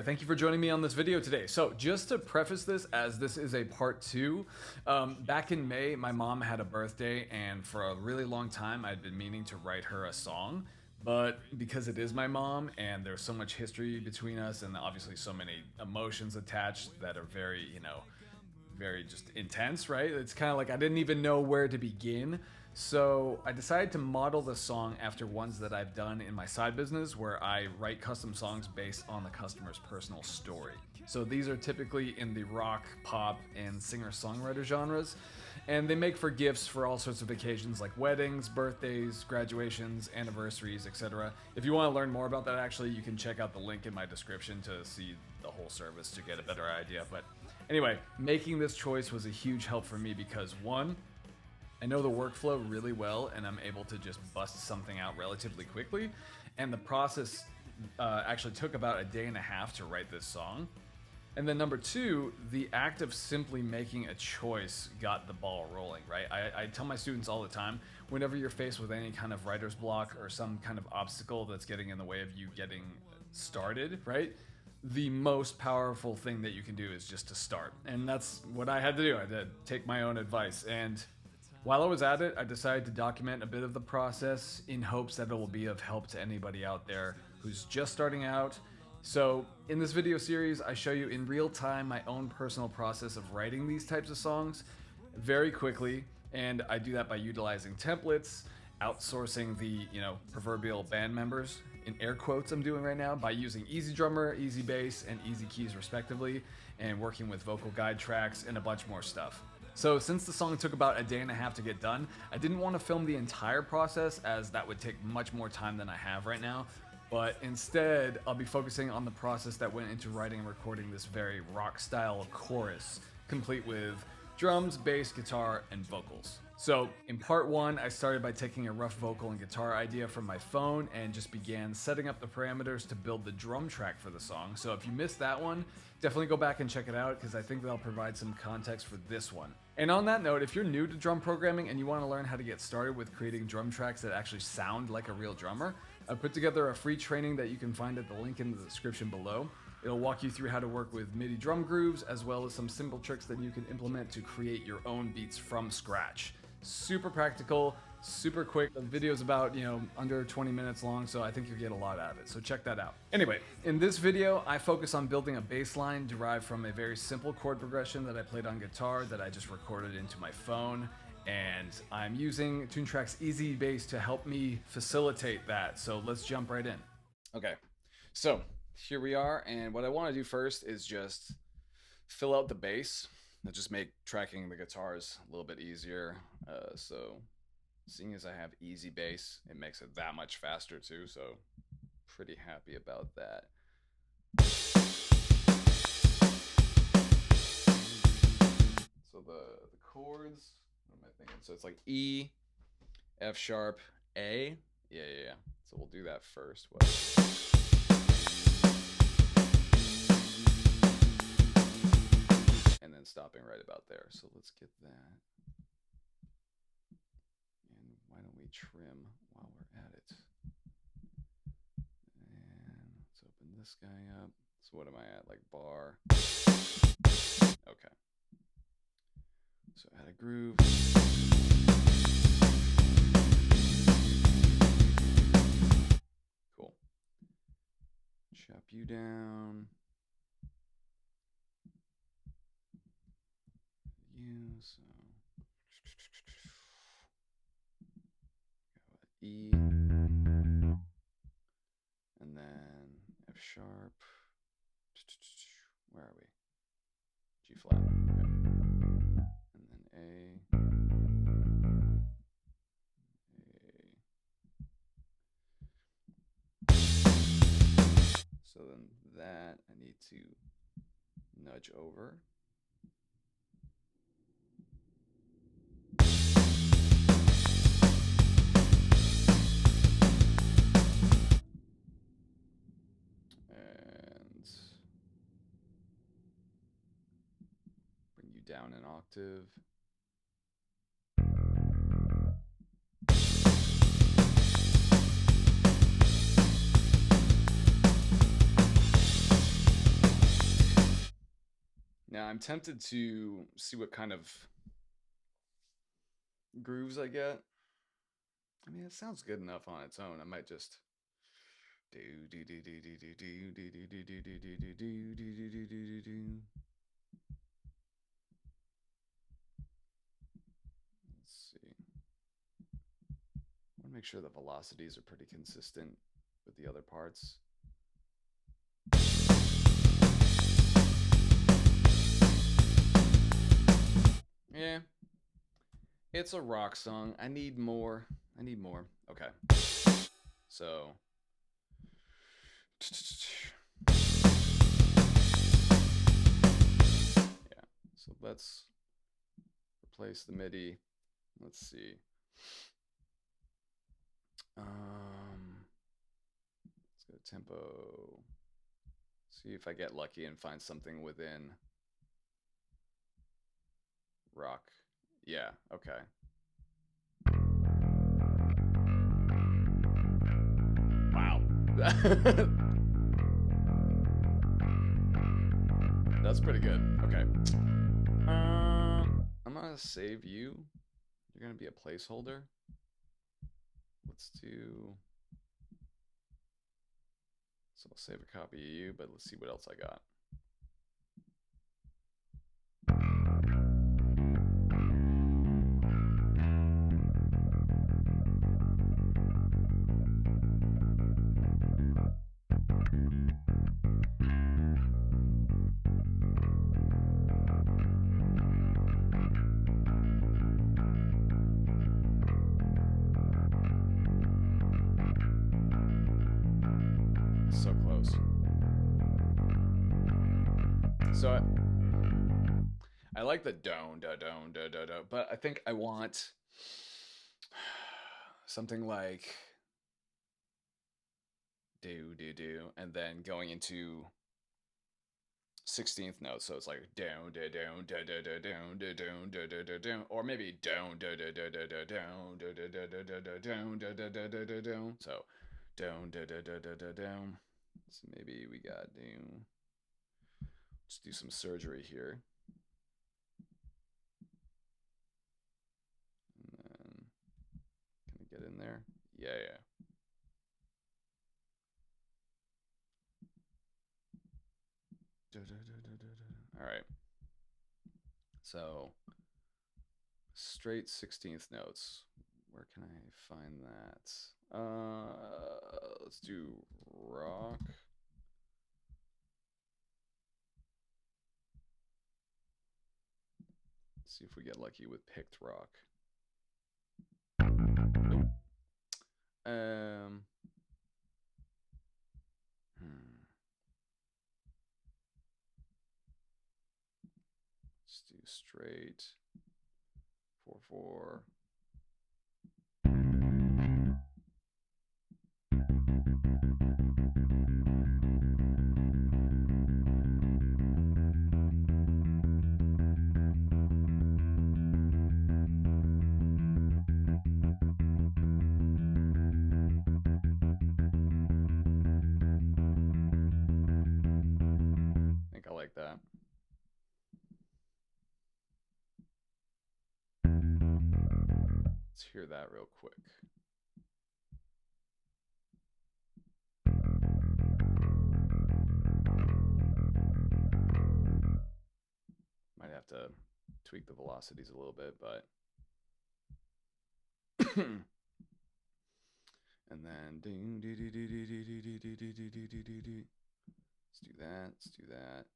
thank you for joining me on this video today. So just to preface this, as this is a part 2, back in May, my mom had a birthday, and for a really long time, I'd been meaning to write her a song. But because it is my mom, and there's so much history between us, and obviously so many emotions attached that are very, very just intense, right? It's kind of like I didn't even know where to begin. So I decided to model the song after ones that I've done in my side business where I write custom songs based on the customer's personal story. So these are typically in the rock, pop, and singer-songwriter genres, and they make for gifts for all sorts of occasions like weddings, birthdays, graduations, anniversaries, etc. If you want to learn more about that, actually, you can check out the link in my description to see the whole service to get a better idea. But anyway, making this choice was a huge help for me because, one, I know the workflow really well, and I'm able to just bust something out relatively quickly. And the process actually took about a day and a half to write this song. And then number 2, the act of simply making a choice got the ball rolling, right? I tell my students all the time, whenever you're faced with any kind of writer's block or some kind of obstacle that's getting in the way of you getting started, right? The most powerful thing that you can do is just to start. And that's what I had to do. I had to take my own advice. And while I was at it, I decided to document a bit of the process in hopes that it will be of help to anybody out there who's just starting out. So in this video series, I show you in real time my own personal process of writing these types of songs very quickly. And I do that by utilizing templates, outsourcing the, proverbial band members, in air quotes I'm doing right now, by using Easy Drummer, Easy Bass, and Easy Keys respectively, and working with vocal guide tracks and a bunch more stuff. So since the song took about a day and a half to get done, I didn't want to film the entire process as that would take much more time than I have right now. But instead, I'll be focusing on the process that went into writing and recording this very rock style chorus, complete with drums, bass, guitar, and vocals. So in part 1, I started by taking a rough vocal and guitar idea from my phone and just began setting up the parameters to build the drum track for the song. So if you missed that one, definitely go back and check it out because I think that'll provide some context for this one. And on that note, if you're new to drum programming and you want to learn how to get started with creating drum tracks that actually sound like a real drummer, I've put together a free training that you can find at the link in the description below. It'll walk you through how to work with MIDI drum grooves as well as some simple tricks that you can implement to create your own beats from scratch. Super practical, super quick. The video's about, under 20 minutes long, so I think you'll get a lot out of it. So check that out. Anyway, in this video, I focus on building a bass line derived from a very simple chord progression that I played on guitar that I just recorded into my phone. And I'm using TuneTrack's Easy Bass to help me facilitate that. So let's jump right in. Okay, so here we are. And what I want to do first is just fill out the bass. That just make tracking the guitars a little bit easier. So seeing as I have Easy Bass, it makes it that much faster too. So pretty happy about that. So the chords, what am I thinking? So it's like E, F sharp, A. Yeah. So we'll do that first. And then stopping right about there. So let's get that. And why don't we trim while we're at it? And let's open this guy up. So what am I at? Like bar. Okay. So add a groove. Cool. Chop you down. So E, and then F sharp. Where are we? G flat. Okay. And then A. So then that I need to nudge over. Down an octave. Now I'm tempted to see what kind of grooves I get. I mean, it sounds good enough on its own. I might just do do do do do do do do do do do do do do do do do do do. Let's see. I want to make sure the velocities are pretty consistent with the other parts. Yeah, it's a rock song. I need more. I need more. Okay. So. Yeah. So let's replace the MIDI. Let's see. Let's go tempo. See if I get lucky and find something within rock. Yeah, okay. Wow. That's pretty good. Okay. I'm gonna save you. You're gonna be a placeholder. Let's do. So I'll save a copy of you, but let's see what else I got. So close. So I like the don't, but I think I want something like do, and then going into 16th note, so it's like down, or maybe down, so down. So maybe we got let's do some surgery here. And then can I get in there? Yeah. All right. So straight 16th notes. Where can I find that? Let's do rock. Let's see if we get lucky with picked rock. Nope. Let's do straight 4/4. I think I like that. Let's hear that real quick. Might have to tweak the velocities a little bit, but and then let's do that. Let's do that.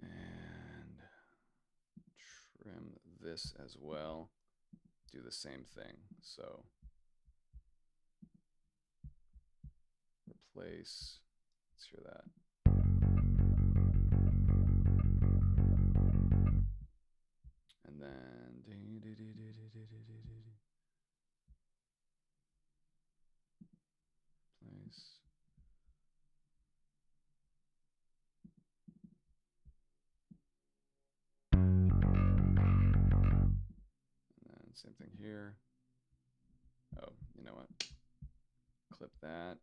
And trim this as well. Do the same thing. So replace. Let's hear that. And then place. And then same thing here. Oh, you know what? Clip that.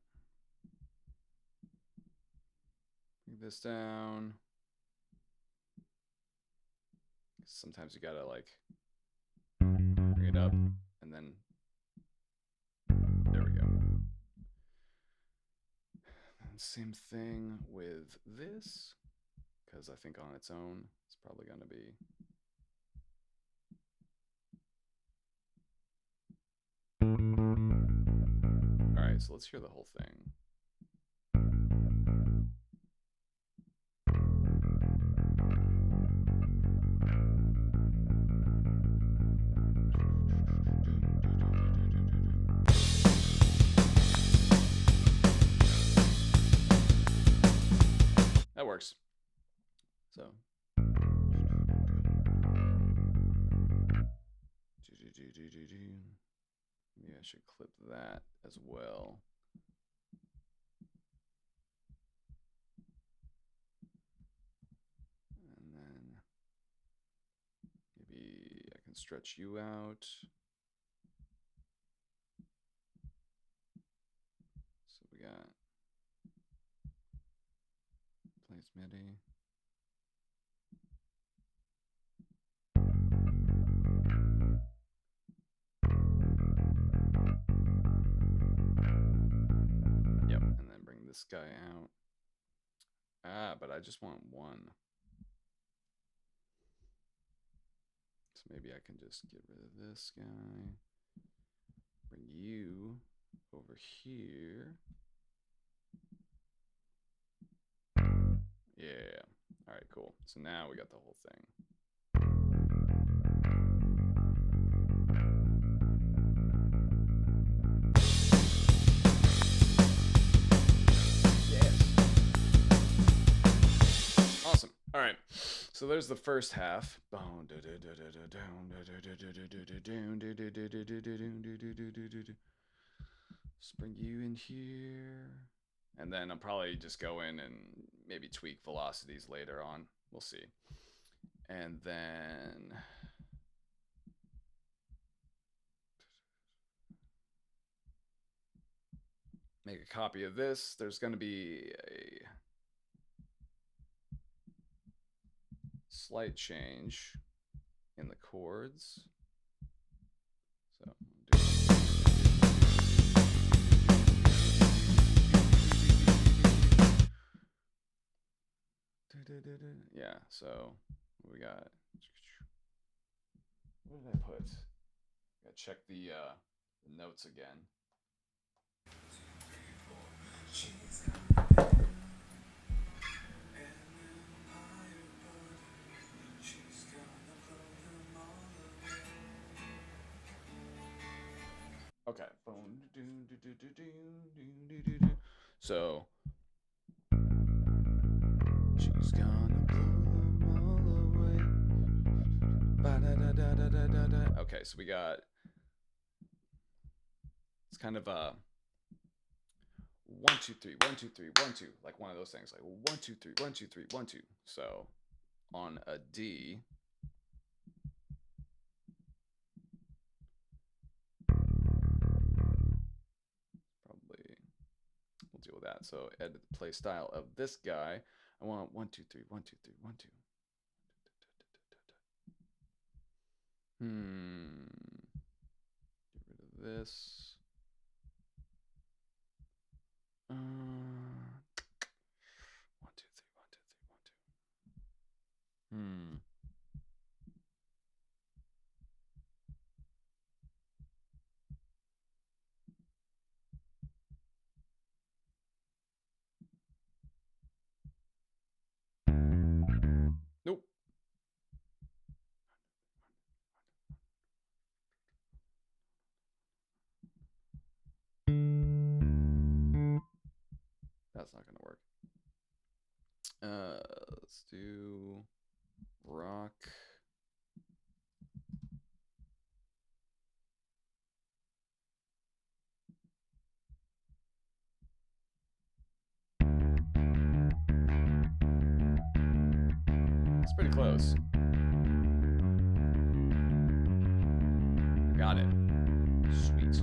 Bring this down. Sometimes you gotta like bring it up and then there we go. And same thing with this, because I think on its own it's probably going to be. All right, so let's hear the whole thing. That works. So. Maybe I should clip that as well. And then maybe I can stretch you out. So we got plays MIDI. Yep, and then bring this guy out. Ah, but I just want one. So maybe I can just get rid of this guy. Bring you over here. Yeah. All right, cool. So now we got the whole thing. Awesome. All right. So there's the first half. Just bring you in here. And then I'll probably just go in and maybe tweak velocities later on. We'll see. And then make a copy of this. There's going to be a slight change in the chords. So yeah, so we got, what did I put? Gotta check the notes again. Okay. So she's gonna blow them all away. Okay, so we got, it's kind of a 1 2 3 1 2 3 1 2, like one of those things, like 1 2 3 1 2 3 1 2. So on a D, probably we'll deal with that. So edit the play style of this guy. I want 1 2 3 1 2 3 1 2. Get rid of this. 1 2 3 1 2 3 1 2. Nope. That's not gonna work. Let's do rock. It's pretty close. Got it. Sweet.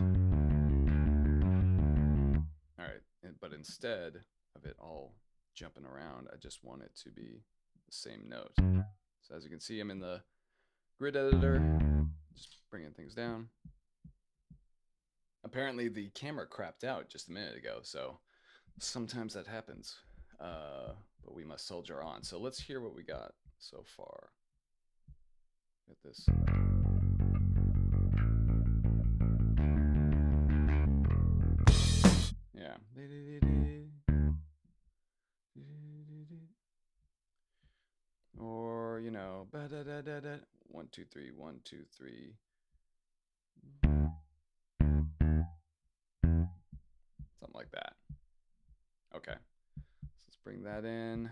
All right, but instead of it all jumping around, I just want it to be the same note. So as you can see, I'm in the Grid editor, just bringing things down. Apparently the camera crapped out just a minute ago, so sometimes that happens. But we must soldier on. So let's hear what we got so far. Get this. Yeah. Or, you know, 1, 2, 3, 1, 2, 3. Something like that. Okay. So let's bring that in.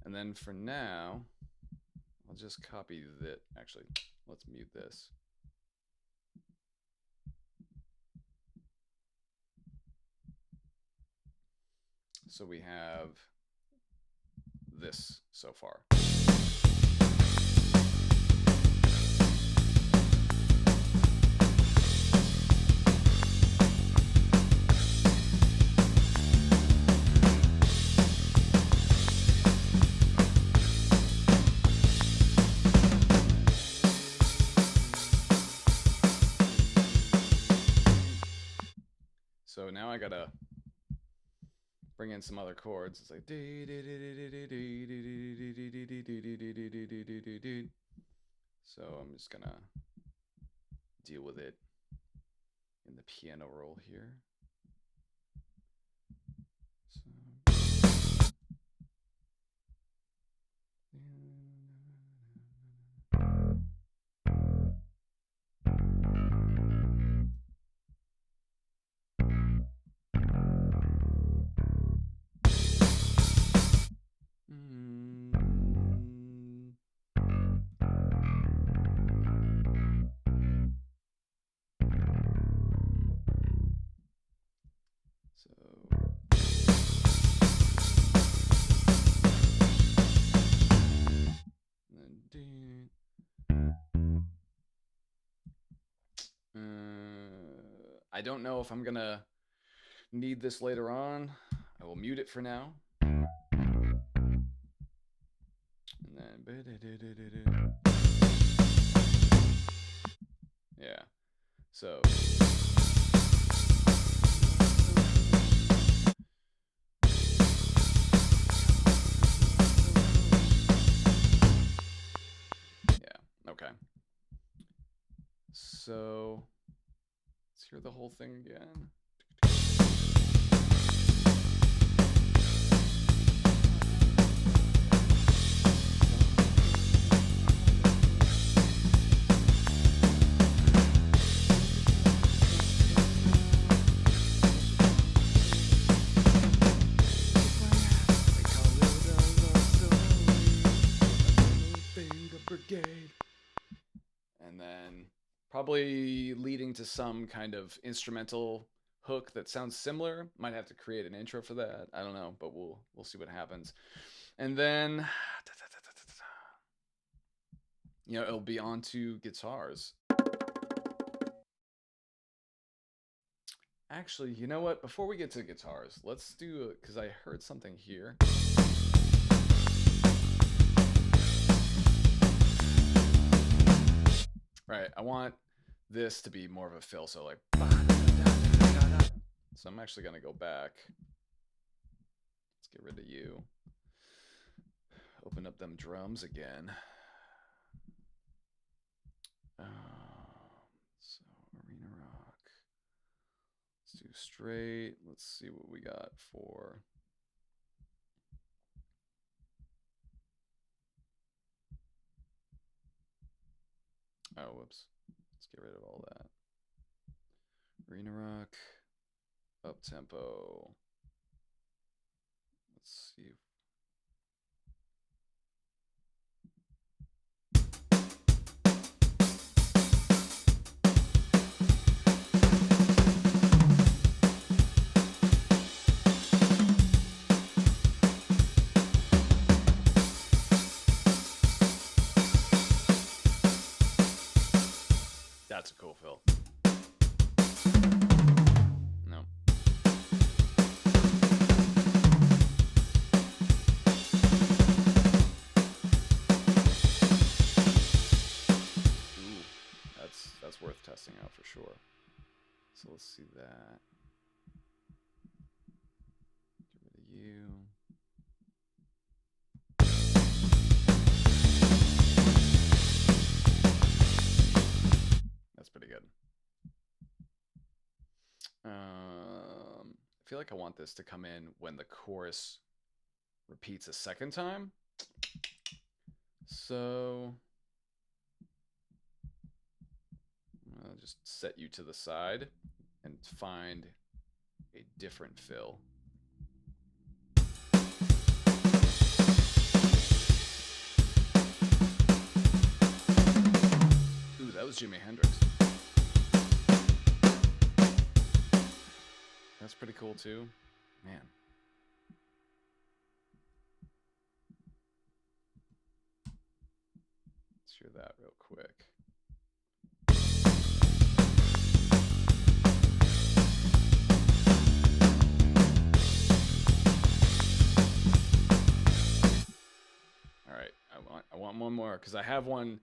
And then for now, I'll just copy that. Actually, let's mute this. So we have this so far. So now I gotta bring in some other chords. It's like so I'm just gonna deal with it in the piano roll here. I don't know if I'm gonna need this later on. I will mute it for now. And then yeah. So yeah, okay. So let's hear the whole thing again. And then probably leading to some kind of instrumental hook that sounds similar. Might have to create an intro for that. I don't know, but we'll see what happens. And then you know, it'll be on to guitars. Actually, you know what? Before we get to guitars, let's do it because I heard something here. Right, I want this to be more of a fill, so like. So I'm actually gonna go back. Let's get rid of you. Open up them drums again. So arena rock. Let's do straight. Let's see what we got for. Oh, whoops. Let's get rid of all that. Arena rock, up tempo. Let's see. That's a cool fill. No. let's see that. Get rid of you. That's pretty good. I feel like I want this to come in when the chorus repeats a second time. So I'll just set you to the side and find a different fill. Ooh, that was Jimi Hendrix. That's pretty cool too. Man. Let's hear that real quick. All right, I want one more because I have one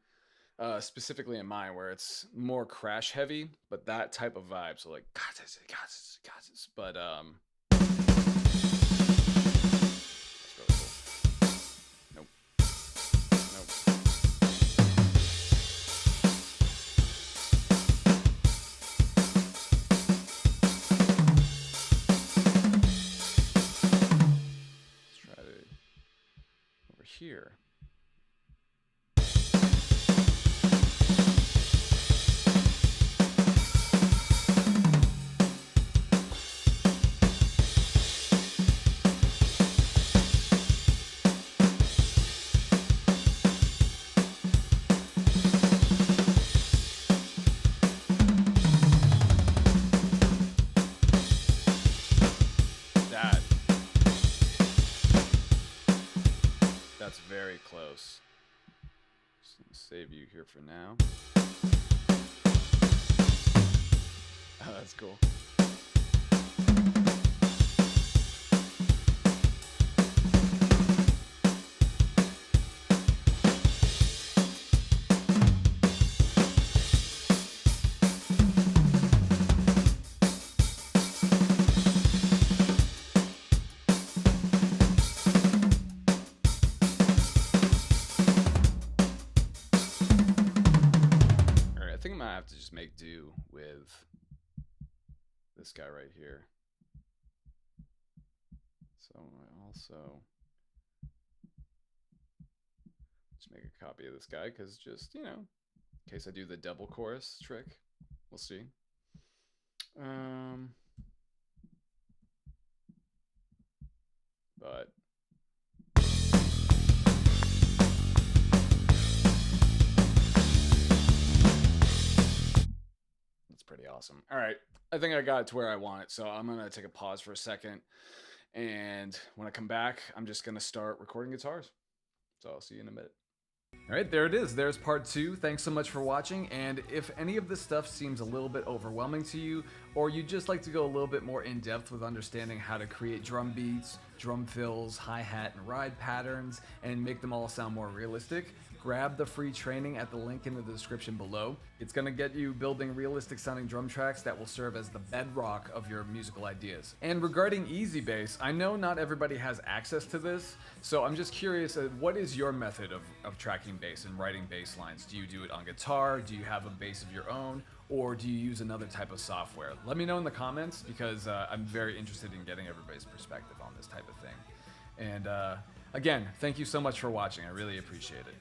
specifically in mind where it's more crash heavy, but that type of vibe. So like, but that's really cool. Nope. Nope. Let's try to over here. That's very close. Just gonna save you here for now. Oh, that's cool. I think I'm gonna have to just make do with this guy right here. So I also just make a copy of this guy because just, you know, in case I do the double chorus trick, we'll see. But pretty awesome. All right, I think I got it to where I want it, so I'm gonna take a pause for a second, and when I come back, I'm just gonna start recording guitars. So I'll see you in a minute. All right, there it is. There's part 2. Thanks so much for watching, and if any of this stuff seems a little bit overwhelming to you, or you'd just like to go a little bit more in depth with understanding how to create drum beats, drum fills, hi-hat, and ride patterns, and make them all sound more realistic, grab the free training at the link in the description below. It's going to get you building realistic sounding drum tracks that will serve as the bedrock of your musical ideas. And regarding easy bass, I know not everybody has access to this, so I'm just curious, what is your method of tracking bass and writing bass lines? Do you do it on guitar? Do you have a bass of your own? Or do you use another type of software? Let me know in the comments because I'm very interested in getting everybody's perspective on this type of thing. And again, thank you so much for watching. I really appreciate it.